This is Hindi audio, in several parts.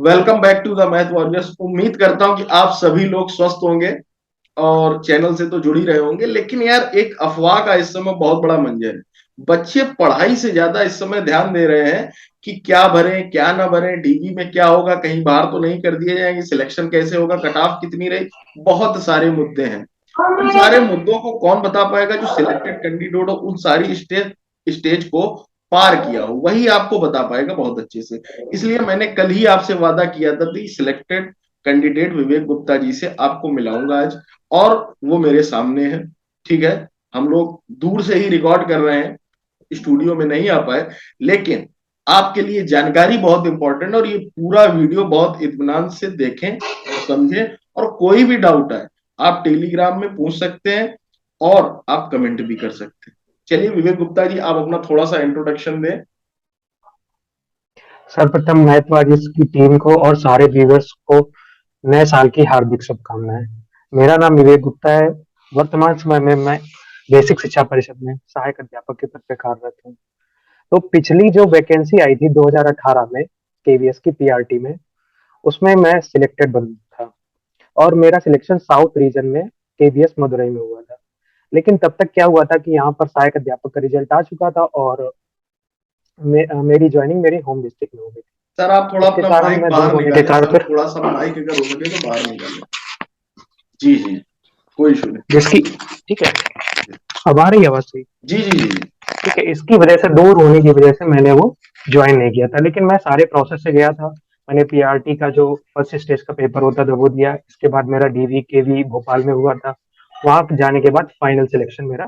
Welcome back to the math warriors. उम्मीद करता हूं कि आप सभी लोग स्वस्थ होंगे और चैनल से तो जुड़ ही रहे होंगे। लेकिन यार, एक अफवाह का इस समय बहुत बड़ा मंजर है। बच्चे पढ़ाई से ज्यादा इस समय ध्यान दे रहे हैं कि क्या भरें क्या ना भरें, डीवी में क्या होगा, कहीं बाहर तो नहीं कर दिए जाएंगे, सिलेक्शन कैसे होगा, कट ऑफ कितनी रही। बहुत सारे मुद्दे हैं। उन सारे मुद्दों को कौन बता पाएगा? जो सिलेक्टेड कैंडिडेट हो, उन सारी स्टेज को पार किया हो, वही आपको बता पाएगा बहुत अच्छे से। इसलिए मैंने कल ही आपसे वादा किया था कि सिलेक्टेड कैंडिडेट विवेक गुप्ता जी से आपको मिलाऊंगा आज, और वो मेरे सामने है। ठीक है, हम लोग दूर से ही रिकॉर्ड कर रहे हैं, स्टूडियो में नहीं आ पाए, लेकिन आपके लिए जानकारी बहुत इंपॉर्टेंट है और ये पूरा वीडियो बहुत इत्मीनान से देखें, समझें, और कोई भी डाउट है आप टेलीग्राम में पूछ सकते हैं और आप कमेंट भी कर सकते हैं। चलिए विवेक गुप्ता जी, आप अपना थोड़ा सा इंट्रोडक्शन दें। सर्वप्रथम मैथवारियर्स की टीम को और सारे व्यूअर्स को नए साल की हार्दिक शुभकामनाएं। मेरा नाम विवेक गुप्ता है। वर्तमान समय में मैं बेसिक शिक्षा परिषद में सहायक अध्यापक के पद पर कार्यरत हूँ। तो पिछली जो वैकेंसी आई थी 2018 में केवीएस की पीआरटी में, उसमें मैं सिलेक्टेड बन था और मेरा सिलेक्शन साउथ रीजन में केवीएस मदुरई में हुआ था। लेकिन तब तक क्या हुआ था कि यहाँ पर सहायक अध्यापक का रिजल्ट आ चुका था और मेरी ज्वाइनिंग मेरी होम डिस्ट्रिक्ट में हो गई थी। सर, आप थोड़ा इसके अपना कारण माइक मैं दूर बाहर होने के निकालें। कारण सर, फिर थोड़ा सा माइक अगर हो सके तो बाहर निकालें। जी जी, कोई इशू नहीं। जिसकी ठीक है, अब आ रही है आवाज सही? जी जी जी जी। ठीक है, इसकी वजह से दूर होने की वजह से मैंने वो ज्वाइन नहीं किया था, लेकिन मैं सारे प्रोसेस से गया था। मैंने पीआरटी का जो फर्स्ट स्टेज का पेपर होता था वो दिया। इसके बाद मेरा डीवी केवी भोपाल में हुआ था। वहां जाने के बाद फाइनल सिलेक्शन मेरा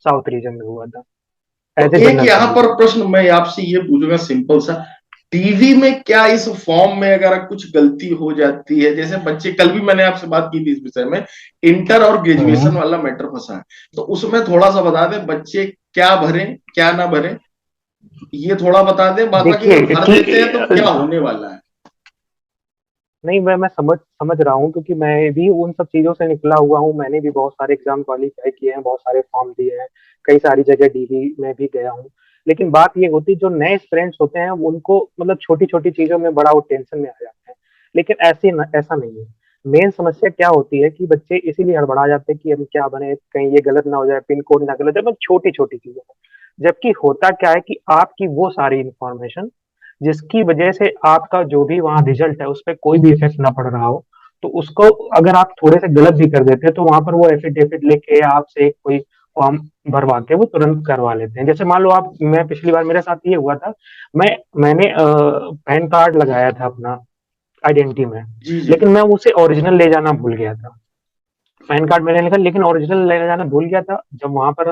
साउथ रीजन में हुआ था तो एज ए एक जनरल यहाँ पर कैंडिडेट। प्रश्न मैं आपसे ये पूछूंगा, सिंपल सा। टीवी में क्या इस फॉर्म में अगर कुछ गलती हो जाती है, जैसे बच्चे, कल भी मैंने आपसे बात की थी इस विषय में, इंटर और ग्रेजुएशन वाला मैटर फंसा है, तो उसमें थोड़ा सा बता दें बच्चे क्या भरें क्या ना भरें, ये थोड़ा बता दें। बाकी देखिए अगर भर कि देते हैं तो क्या होने वाला है? नहीं, मैं समझ समझ रहा हूँ क्योंकि मैं भी उन सब चीजों से निकला हुआ हूँ। मैंने भी बहुत सारे एग्जाम क्वालिफाई किए हैं, बहुत सारे फॉर्म दिए हैं, कई सारी जगह डीवी में भी गया हूँ। लेकिन बात ये होती है, जो नए स्टूडेंट्स होते हैं उनको मतलब छोटी छोटी चीजों में बड़ा वो टेंशन में आ जाते हैं। लेकिन ऐसा नहीं है। मेन समस्या क्या होती है कि बच्चे इसीलिए हड़बड़ा जाते हैं कि हम क्या बने, कहीं ये गलत ना हो जाए, पिन कोड ना गलत हो जाए, छोटी छोटी चीजों में। जबकि होता क्या है कि आपकी वो सारी इंफॉर्मेशन जिसकी वजह से आपका जो भी वहाँ रिजल्ट है उस पर कोई भी इफेक्ट ना पड़ रहा हो, तो उसको अगर आप थोड़े से गलत भी कर देते हैं तो वहां पर वो एफिडेविट लेके आपसे कोई फॉर्म भरवा के वो तुरंत करवा लेते हैं। जैसे मान लो आप, मैं पिछली बार मेरे साथ ये हुआ था। मैंने पैन कार्ड लगाया था अपना आइडेंटिटी में, जी जी। लेकिन मैं उसे ओरिजिनल ले जाना भूल गया था। पैन कार्ड मैंने लिखा लेकिन ओरिजिनल लेने जाना भूल गया था। जब वहां पर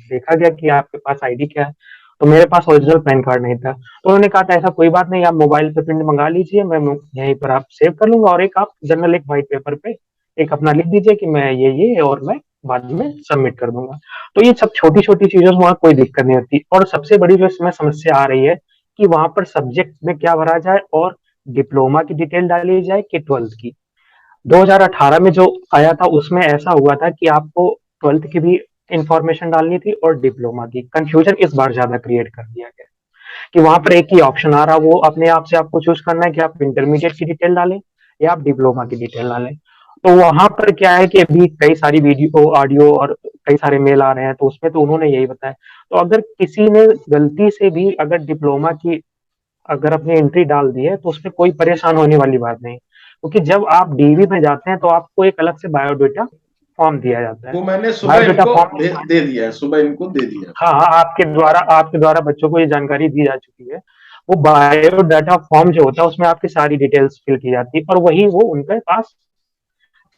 देखा गया कि आपके पास आईडी क्या है, तो मेरे पास ओरिजिनल पैन कार्ड नहीं था। तो उन्होंने कहा था ऐसा कोई बात नहीं, आप मोबाइल पे प्रिंट मंगा लीजिए, मैं यहीं पर आप सेव कर लूंगा, और एक आप जनरल एक व्हाइट पेपर पे एक अपना लिख दीजिए कि मैं ये और मैं बाद में सबमिट कर दूंगा। तो ये सब छोटी छोटी चीजों से वहां कोई दिक्कत नहीं होती। और सबसे बड़ी जो इसमें समस्या आ रही है कि वहां पर सब्जेक्ट में क्या भरा जाए और डिप्लोमा की डिटेल डाली जाए कि ट्वेल्थ की। 2018 में जो आया था उसमें ऐसा हुआ था कि आपको ट्वेल्थ की भी इंफॉर्मेशन डालनी थी और डिप्लोमा की। कंफ्यूजन इस बार ज्यादा क्रिएट कर दिया गया कि वहां पर एक ही ऑप्शन आ रहा, वो अपने आप से आपको चूज करना है कि आप इंटरमीडिएट की डिटेल डालें या आप डिप्लोमा की डिटेल डालें। तो वहां पर क्या है कि अभी कई सारी वीडियो ऑडियो और कई सारे मेल आ रहे हैं, तो उसमें तो उन्होंने यही बताया। तो अगर किसी ने गलती से भी अगर डिप्लोमा की अगर अपनी एंट्री डाल दी है तो उसमें कोई परेशान होने वाली बात नहीं, क्योंकि जब आप डीवी में जाते हैं तो आपको एक अलग से बायोडेटा फॉर्म दिया जाता है। वो मैंने सुबह बायोडेटा इनको फॉर्म, दे दिया है, सुबह इनको दे दिया है। हाँ हाँ, आपके द्वारा बच्चों को ये जानकारी दी जा चुकी है। वो बायोडाटा फॉर्म जो होता है उसमें आपकी सारी डिटेल्स फिल की जाती है और वही वो उनके पास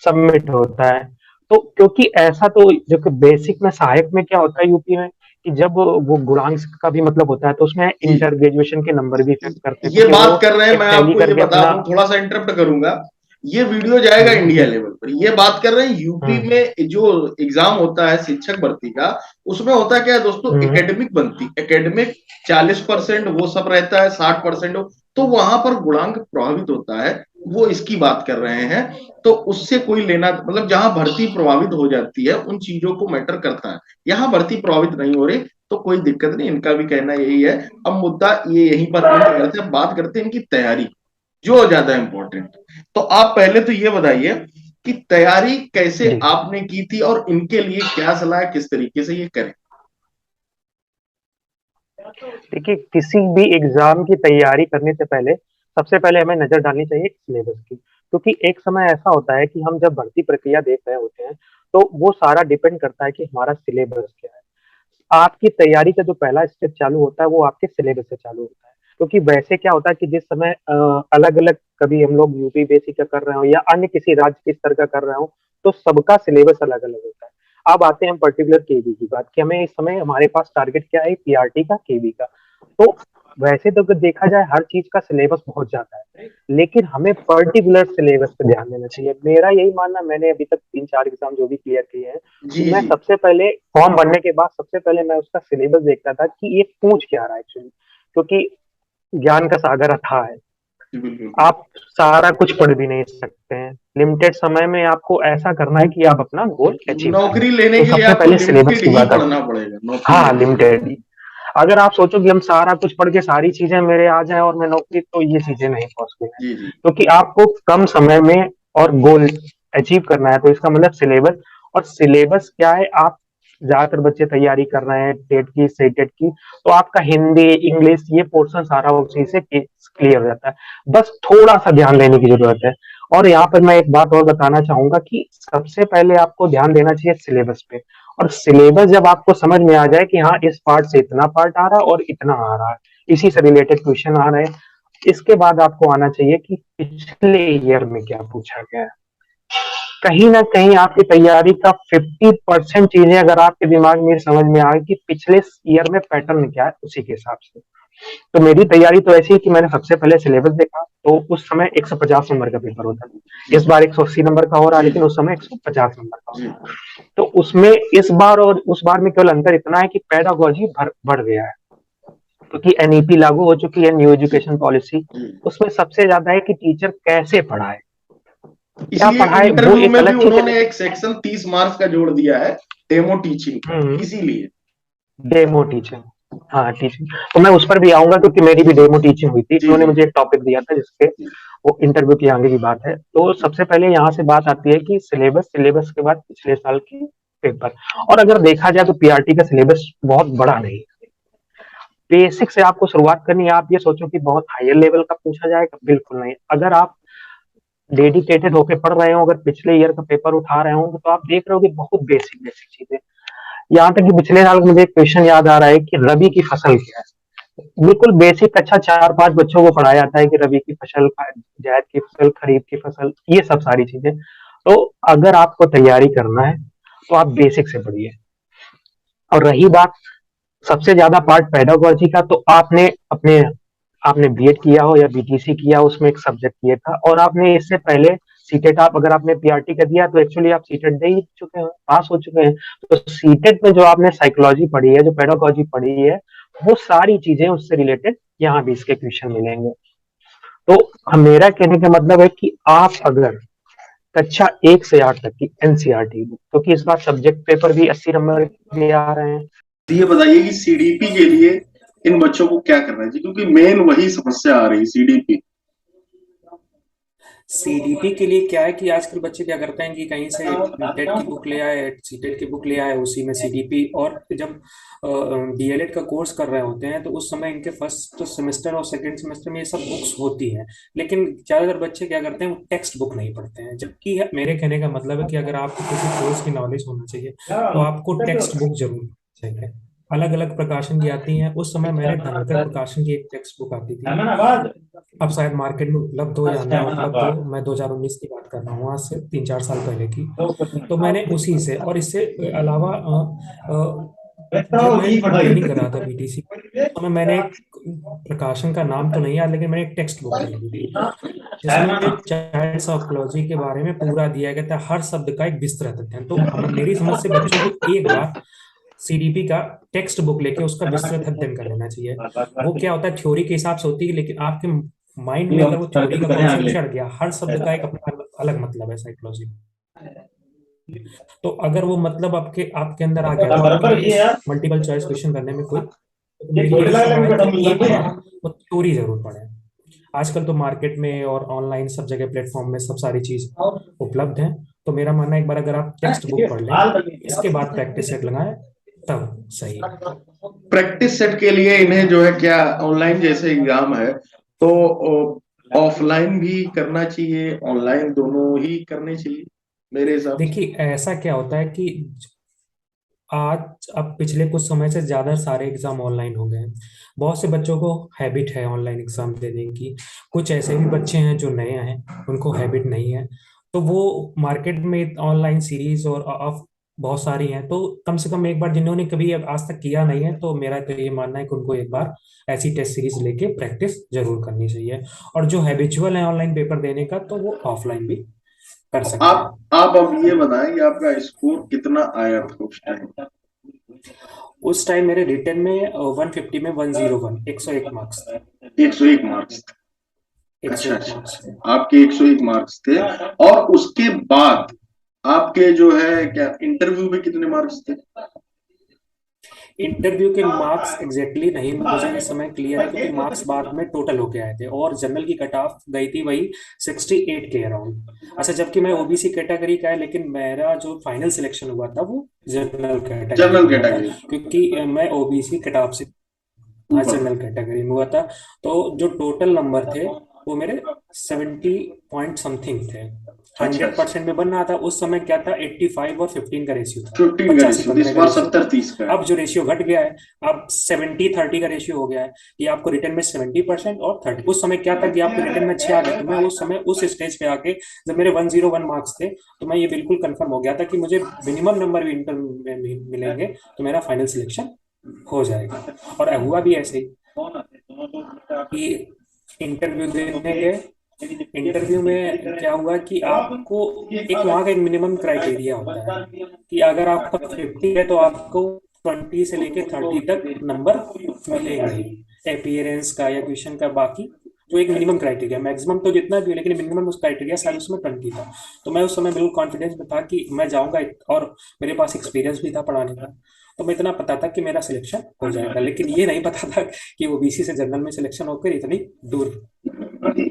सबमिट होता है। तो क्योंकि ऐसा तो जो कि बेसिक में सहायक में क्या होता है यूपी में कि जब वो गुणांक का भी मतलब होता है तो उसमें जी, इंटर ग्रेजुएशन के नंबर भी इफेक्ट करते हैं, ये क्योंकि बात वो कर रहे हैं, एक मैं टैली आपको ये करके बता अपना। दूं, थोड़ा सा इंटरप्ट करूंगा। ये वीडियो जाएगा इंडिया जी। लेवल पर। ये बात कर रहे हैं यूपी हम्म। में जो एग्जाम होता है शिक्षक भर्ती का, उसमें होता क्या है दोस्तों, हम्म। एकेडमिक बनती, एकेडमिक 40% वो सब रहता है, 60%। तो वहां पर गुणांक प्रभावित होता है, वो इसकी बात कर रहे हैं। तो उससे कोई लेना, मतलब जहां भर्ती प्रभावित हो जाती है उन चीजों को मैटर करता है। यहाँ भर्ती प्रभावित नहीं हो रही तो कोई दिक्कत नहीं, इनका भी कहना यही है। अब मुद्दा ये यहीं पर एंड करते हैं, बात करते हैं इनकी तैयारी। जो ज्यादा इंपॉर्टेंट। तो आप पहले तो ये बताइए कि तैयारी कैसे जी आपने की थी और इनके लिए क्या सलाह है, किस तरीके से ये करें। देखिए, किसी भी एग्जाम की तैयारी करने से पहले सबसे पहले हमें नजर डालनी चाहिए सिलेबस की, क्योंकि एक समय ऐसा होता है कि हम जब भर्ती प्रक्रिया देख रहे होते हैं तो वो सारा डिपेंड करता है कि हमारा सिलेबस क्या है। आपकी तैयारी का जो पहला स्टेप चालू होता है वो आपके सिलेबस से चालू होता है, क्योंकि वैसे क्या होता है कि जिस समय अलग अलग, कभी हम लोग यूपी बेसिक का कर रहे हो या अन्य किसी राज्य के स्तर का कर रहे हो, तो सबका सिलेबस अलग अलग होता है। अब आते हैं हम पर्टिकुलर केवी की बात कि हमें इस समय हमारे पास टारगेट क्या है, पीआरटी का, केवी का। तो वैसे तो अगर देखा जाए हर चीज का सिलेबस बहुत ज्यादा है, लेकिन हमें पर्टिकुलर सिलेबस पे ध्यान देना चाहिए। मेरा यही मानना, मैंने अभी तक 3-4 एग्जाम जो भी क्लियर किए हैं, जी मैं जी सबसे पहले फॉर्म भरने के बाद सबसे पहले मैं उसका सिलेबस देखता था कि ये पूछ क्या रहा है एक्चुअली, क्योंकि ज्ञान का सागर अथाह है। जी, बिल्कुल आप बिल्कुल। सारा कुछ पढ़ भी नहीं सकते हैं, लिमिटेड समय में आपको ऐसा करना है कि आप अपना गोल अचीव करें। नौकरी लेने तो के लिए सबसे आपको पहले सिलेबस लिमिटेड की ही बात आती पढ़ना है। पड़ेगा, नौकरी हाँ, लेने के लिए। लिमिटेड। अगर आप सोचो कि हम सारा कुछ पढ़ के सारी चीजें मेरे आ जाए और मैं नौकरी, तो ये चीजें नहीं पॉसिबल है, जी जी क्योंकि आपको कम समय में और गोल अचीव करना है। तो इसका मतलब सिलेबस, और सिलेबस क्या है, आप ज्यादातर बच्चे तैयारी कर रहे हैं टेट की, सेटेट की, तो आपका हिंदी, इंग्लिश, ये पोर्शन सारा उसी से क्लियर हो जाता है। बस थोड़ा सा ध्यान देने की जरूरत है। और यहाँ पर मैं एक बात और बताना चाहूंगा कि सबसे पहले आपको ध्यान देना चाहिए सिलेबस पे। और सिलेबस जब आपको समझ में आ जाए कि हाँ, इस पार्ट से इतना पार्ट आ रहा है और इतना आ रहा है, इसी से रिलेटेड क्वेश्चन आ रहे हैं, इसके बाद आपको आना चाहिए कि पिछले ईयर में क्या पूछा गया है। कहीं ना कहीं आपकी तैयारी का 50% चीजें अगर आपके दिमाग में समझ में आ गई कि पिछले ईयर में पैटर्न क्या है, उसी के हिसाब से। तो मेरी तैयारी तो ऐसी है कि मैंने सबसे पहले सिलेबस देखा, तो उस समय 150 नंबर का पेपर होता था। जी इस बार 180 नंबर का हो रहा है, जी लेकिन जी उस समय 150 नंबर का जी। होता था। तो उसमें इस बार और उस बार में केवल अंतर इतना है कि पेडागोजी बढ़ गया है, क्योंकि एनईपी लागू हो चुकी है, न्यू जी एजुकेशन पॉलिसी। जी। उसमें सबसे ज्यादा है कि टीचर कैसे पढ़ाए, क्या इसलिए पढ़ाए, वो इंटरव्यू एक में भी अलग चीज है, उन्होंने लेकिन एक सेक्शन 30 मार्क्स का जोड़ दिया है, डेमो टीचिंग का, हम्म, इसीलिए। Demo teaching. हाँ, टीचिंग तो मैं उस पर भी आऊंगा, क्योंकि मेरी भी डेमो टीचिंग हुई थी। जी उन्होंने जी मुझे एक टॉपिक दिया था जिसके जी वो इंटरव्यू की आगे की बात है। तो जी सबसे पहले यहाँ से बात आती है कि सिलेबस, सिलेबस के बाद पिछले साल की पेपर। और अगर देखा जाए तो पीआरटी का सिलेबस बहुत बड़ा नहीं है। बेसिक से आपको शुरुआत करनी है। आप ये सोचो कि बहुत हायर लेवल का पूछा जाएगा, बिल्कुल नहीं। अगर आप डेडिकेटेड होकर पढ़ रहे हो, अगर पिछले ईयर का पेपर उठा रहे हो, तो आप देख रहे हो कि बहुत बेसिक बेसिक चीजें। यहाँ तक कि पिछले साल मुझे एक क्वेश्चन याद आ रहा है कि रबी की फसल क्या है। बिल्कुल बेसिक, अच्छा 4-5 बच्चों को पढ़ाया जाता है कि रबी की फसल, जायद की फसल, खरीफ की फसल, ये सब सारी चीजें। तो अगर आपको तैयारी करना है तो आप बेसिक से पढ़िए। और रही बात सबसे ज्यादा पार्ट पेडागोजी का, तो आपने बीएड किया हो या बीटीसी किया हो, उसमें एक सब्जेक्ट ये था, और आपने इससे पहले सीटेट, आप अगर आपने पीआरटी का दिया तो एक्चुअली आप सीटेट दे ही चुके हैं, पास हो चुके हैं। तो सीटेट में जो आपने साइकोलॉजी पढ़ी है, जो पेडागोजी पढ़ी है, वो सारी चीजें उससे रिलेटेड यहाँ भी इसके क्वेश्चन मिलेंगे। तो मेरा कहने का मतलब है कि आप अगर कक्षा 1 से 8 तक की एनसीईआरटी बुक, क्योंकि इस बार सब्जेक्ट पेपर भी 80 नंबर के आ रहे हैं। तो ये बताइए कि सीडीपी के लिए इन बच्चों को क्या करना चाहिए, क्योंकि मेन वही समस्या आ रही है, सीडीपी। सीडीपी के लिए क्या है कि आजकल बच्चे क्या करते हैं कि कहीं से टेट की बुक ले आए, सीटेट की बुक ले आए, उसी में सीडीपी। और जब डीएलएड का कोर्स कर रहे होते हैं तो उस समय इनके फर्स्ट सेमेस्टर और सेकंड सेमेस्टर में ये सब बुक्स होती हैं, लेकिन ज्यादातर बच्चे क्या करते हैं, वो टेक्स्ट बुक नहीं पढ़ते हैं। जबकि मेरे कहने का मतलब है कि अगर आपको किसी कोर्स की नॉलेज होना चाहिए तो आपको टेक्स्ट बुक जरूर चाहिए। अलग अलग प्रकाशन की आती हैं, उस समय मैंने धनकर प्रकाशन की एक टेक्स्ट बुक आती थी, अब शायद मार्केट में उपलब्ध हो या ना उपलब्ध हो। मैं 2019 की बात कर रहा हूँ, आज से 3-4 साल पहले की। तो मैंने उसी से, और इससे अलावा जब मैं ट्रेनिंग कर रहा था बीटीसी, तो मैंने एक प्रकाशन का नाम तो नहीं याद, लेकिन मैंने एक टेक्स्ट बुक खरीदी थी जिसमें चाइल्ड साइकोलॉजी के बारे में पूरा दिया गया था, हर शब्द का एक विस्तृत अध्ययन। तो मेरी समझ से बच्चों को एक बार सीडीपी का टेक्स्ट बुक लेके उसका विस्तृत अध्ययन कर लेना चाहिए। वो क्या होता है, थ्योरी के हिसाब से होती है, लेकिन आपके माइंड में अगर वो थ्योरी का कॉन्सेप्ट चढ़ गया, हर शब्द का एक अपना अलग मतलब है साइकोलॉजी में। तो अगर वो मतलब आपके आपके अंदर आ गया तो आपको मल्टीपल चॉइस क्वेश्चन करने में कोई, तो मेरी यही सलाह है कि एक बार वो थ्योरी जरूर पढ़ें। आजकल तो मार्केट में और ऑनलाइन सब जगह प्लेटफॉर्म में सब सारी चीज उपलब्ध है। तो मेरा मानना है एक बार अगर आप टेक्स्ट बुक पढ़ लें, इसके बाद प्रैक्टिस सेट लगाएं, तब सही है। प्रैक्टिस सेट के लिए इन्हें जो है क्या ऑनलाइन जैसे एग्जाम है तो ऑफलाइन भी करना चाहिए, ऑनलाइन दोनों ही करने चाहिए मेरे हिसाब से। देखिए ऐसा क्या होता है कि आज अब पिछले कुछ समय से ज्यादा सारे एग्जाम ऑनलाइन हो गए हैं। बहुत से बच्चों को हैबिट है ऑनलाइन एग्जाम देने की। कुछ ऐसे भी बच्चे हैं जो नए हैं, उनको हैबिट नहीं है। तो वो मार्केट में ऑनलाइन सीरीज और ऑफ बहुत सारी हैं। तो कम से कम एक बार जिन्होंने कभी अब आज तक किया नहीं है, तो मेरा तो ये मानना है कि उनको एक बार ऐसी टेस्ट सीरीज लेके प्रैक्टिस जरूर करनी चाहिए। और जो हैबिचुअल है ऑनलाइन पेपर देने का, तो वो ऑफलाइन भी कर सकते हैं। आप अब ये बताएं कि आपका स्कोर कितना आया था उस टाइम। उस टाइम मेरे रिटर्न में 150 में 101, 101 मार्क्स थे। 101 मार्क्स थे। अच्छा 101 मार्क्स थे। अच्छा, आपके 101 मार्क्स थे। और उसके बाद आपके जो है क्या इंटरव्यू में कितने मार्क्स थे? इंटरव्यू के मार्क्स एग्जैक्टली नहीं मुझे इस समय क्लियर है, क्योंकि मार्क्स बाद में टोटल होके आए थे और जनरल की कट ऑफ गई थी वही 68 के अराउंड। अच्छा, जबकि मैं ओबीसी कैटेगरी का है, लेकिन मेरा जो फाइनल सिलेक्शन हुआ था वो जनरल कैटेगरी जनरल में हुआ था, कैटेगरी क्योंकि मैं ओबीसी कट ऑफ से, हाँ, ऊपर। जनरल कैटेगरी में हुआ था। तो जो टोटल नंबर थे वो मेरे 70 पॉइंट समथिंग थे। अच्छा 100% में बन रहा था उस समय, क्या था, 85 और 15 का रेशियो था, 15 का 85 रेशियो, इस 15 का बार रेशियो था। 70-30 का है। अब जो रेशियो घट गया है, अब 70-30 का रेशियो हो गया है कि आपको रिटर्न में 70% और 30। उस समय क्या था कि आपको रिटर्न में 6 आ गया, तो मैं उस समय उस स्टेज पे आके, जब मेरे 101 मार्क्स थे, तो मैं ये बिल्कुल कंफर्म हो गया था कि मुझे मिनिमम नंबर भी इंटर में मिलेंगे तो मेरा फाइनल सिलेक्शन हो जाएगा। और हुआ भी ऐसे ही कि इंटरव्यू देने गए। इंटरव्यू में क्या हुआ कि आपको एक वहां का एक मिनिमम क्राइटेरिया होता है कि अगर आपका 50 है तो आपको 20 से लेके 30 तक नंबर मिलेंगे ही, अपियरेंस का या क्वेश्चन का। बाकी जो एक मिनिमम क्राइटेरिया, मैक्सिमम तो जितना भी है, लेकिन मिनिमम उस क्राइटेरिया शायद उसमें 20 था। तो मैं उस समय बिल्कुल कॉन्फिडेंस में था कि मैं जाऊंगा, और मेरे पास एक्सपीरियंस भी था पढ़ाने का। तो मैं इतना पता था कि मेरा सिलेक्शन हो जाएगा, लेकिन ये नहीं पता था कि ओबीसी से जनरल में सिलेक्शन होकर इतनी दूर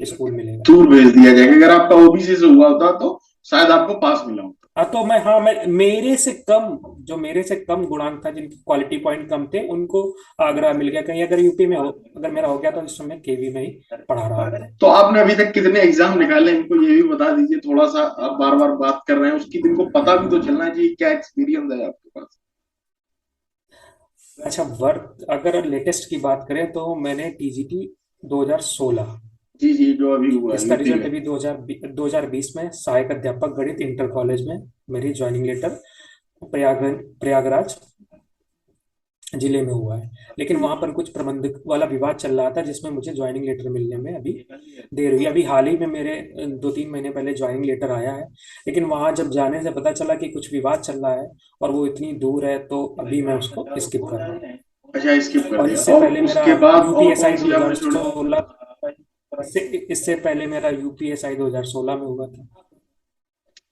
स्कूल मिलेगा। दूर भेज दिया जाएगा। अगर आपका ओबीसी से हुआ होता तो शायद आपको पास मिला होता। तो मैं मेरे से कम, जो मेरे से कम गुणांक था, जिनकी क्वालिटी पॉइंट कम थे, उनको आगरा मिल गया। कहीं अगर यूपी में हो, अगर मेरा हो गया तो इस समय केवी में ही पढ़ा रहा हूँ। तो आपने अभी तक कितने एग्जाम निकाले, इनको ये भी बता दीजिए थोड़ा सा। आप बार बार बात कर रहे हैं उसकी, इनको पता भी तो चलना चाहिए क्या एक्सपीरियंस है आपके पास। अच्छा, वर्क अगर लेटेस्ट की बात करें तो मैंने टीजीटी 2016, जी जी, जो अभी हुआ इसका यूपी रिजल्ट में। अभी 2020 में सहायक अध्यापक गणित इंटर कॉलेज में मेरी ज्वाइनिंग लेटर प्रयागराज जिले में हुआ है। लेकिन वहां पर कुछ प्रबंधक वाला विवाद चल रहा था, जिसमें मुझे ज्वाइनिंग लेटर मिलने में अभी देर हुई। अभी हाल ही में मेरे 2-3 महीने पहले ज्वाइनिंग लेटर आया है, लेकिन वहां जब जाने से पता चला कि कुछ विवाद चल रहा है और वो इतनी दूर है, तो अभी मैं उसको स्किप कर रहा हूँ। अच्छा, स्किप कर और दिया। इससे और पहले मेरा उसके बाद और यूपीएसआई कौन सी आपने छोड़ी? 2016, इससे इससे पहले मेरा यूपीएसआई 2016 में हुआ था।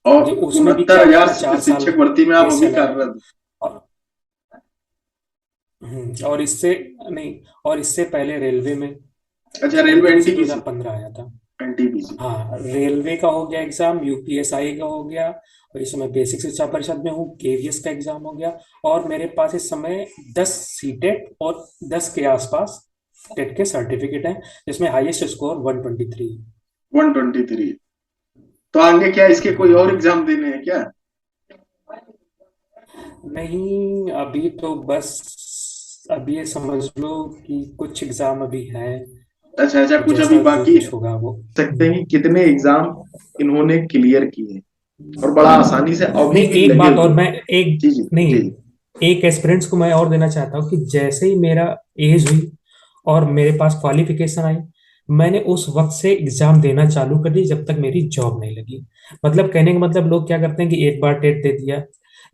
और जो उसमें भी क्या 69,000 था, 4 साल शिक्षक भर्ती में आप केस अभी चला है। कार्यरत? और और इससे नहीं, और इससे पहले रेलवे में अच्छा, रेलवे एनटीपीसी एनटीपीसी। 2015 आया था। एनटीपीसी। हाँ, रेलवे का हो गया एग्जाम, यूपीएसआई का हो गया, और इस समय बेसिक शिक्षा परिषद में हूँ, केवीएस का एग्जाम हो गया। और मेरे पास इस समय 10 सीटेट और 10 के आसपास टेट के सर्टिफिकेट हैं, जिसमें हाईएस्ट स्कोर 123। 123। तो आगे क्या इसके कोई और एग्जाम देने हैं क्या? नहीं, अभी तो बस अभी ये समझ लो कि कुछ एग्जाम अभी है, अच्छा अच्छा, कुछ अभी जैसा जो बाकी है। कुछ होगा वो। सकते हैं कि कितने एग्जाम इन्होंने क्लियर किए और बड़ा आसानी से अभी नहीं, भी एक लगे बात हुए और हैं। मैं, एक जी जी नहीं, जी। एक एस्पिरेंट्स को मैं और देना चाहता हूँ कि जैसे ही मेरा एज हुई और मेरे पास क्वालिफिकेशन आई, मैंने उस वक्त से एग्जाम देना चालू कर दी जब तक मेरी जॉब नहीं लगी। मतलब कहने का मतलब, लोग क्या करते हैं कि एक बार टेट दे दिया,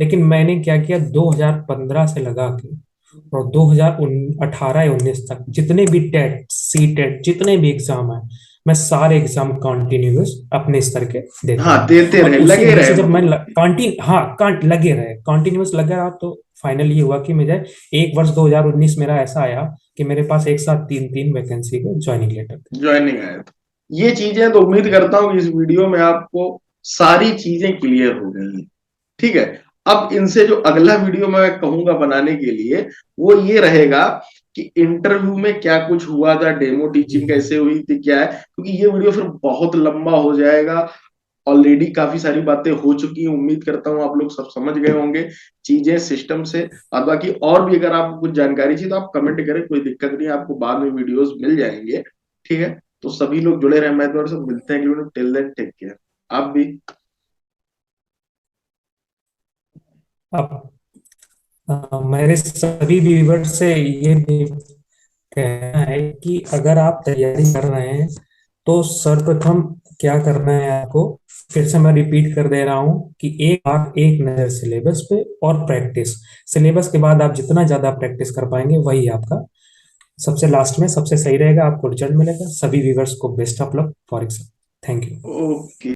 लेकिन मैंने क्या किया, 2015 से लगा के और 2018 या 19 तक जितने भी टेट, सी टेट, जितने भी एग्जाम है, मैं सारे एग्जाम कॉन्टिन्यूस अपने स्तर के देता हाँ, रहा। देते और रहे, उसी लगे वजह रहे से जब मैं मतलब। लगे रहे, कॉन्टिन्यूस लगा रहा, तो फाइनल ये हुआ कि मुझे एक वर्ष 2019 मेरा ऐसा आया कि मेरे पास एक साथ 3-3 वैकेंसी के ज्वाइनिंग लेटर थे। ज्वाइनिंग आया था। ये चीजें तो उम्मीद करता हूँ कि इस वीडियो में आपको सारी चीजें क्लियर हो गई हैं। ठीक है। अब इनसे जो अगला वीडियो मैं कहूंगा बनाने के लिए वो ये रहेगा कि इंटरव्यू में क्या कुछ हुआ था, डेमो टीचिंग कैसे हुई थी, क्या है, क्योंकि ये वीडियो फिर बहुत लंबा हो जाएगा। ऑलरेडी काफी सारी बातें हो चुकी हैं, उम्मीद करता हूँ आप लोग सब समझ गए होंगे चीजें सिस्टम से। और बाकी और भी अगर आपको कुछ जानकारी चाहिए तो आप कमेंट करें, कोई दिक्कत नहीं है, आपको बाद में वीडियोस मिल जाएंगे। ठीक है। तो सभी लोग जुड़े रहे, मैं तो मिलते हैं, टिल देन टेक केयर। आप भी। अब मेरे सभी व्यूवर्स से ये भी कहना है कि अगर आप तैयारी कर रहे हैं तो सर्वप्रथम क्या करना है आपको, फिर से मैं रिपीट कर दे रहा हूं कि एक बार एक नजर सिलेबस पे और प्रैक्टिस। सिलेबस के बाद आप जितना ज्यादा प्रैक्टिस कर पाएंगे वही आपका सबसे लास्ट में सबसे सही रहेगा, आपको रिजल्ट मिलेगा। सभी व्यूवर्स को best of luck for exam. Thank you. Okay.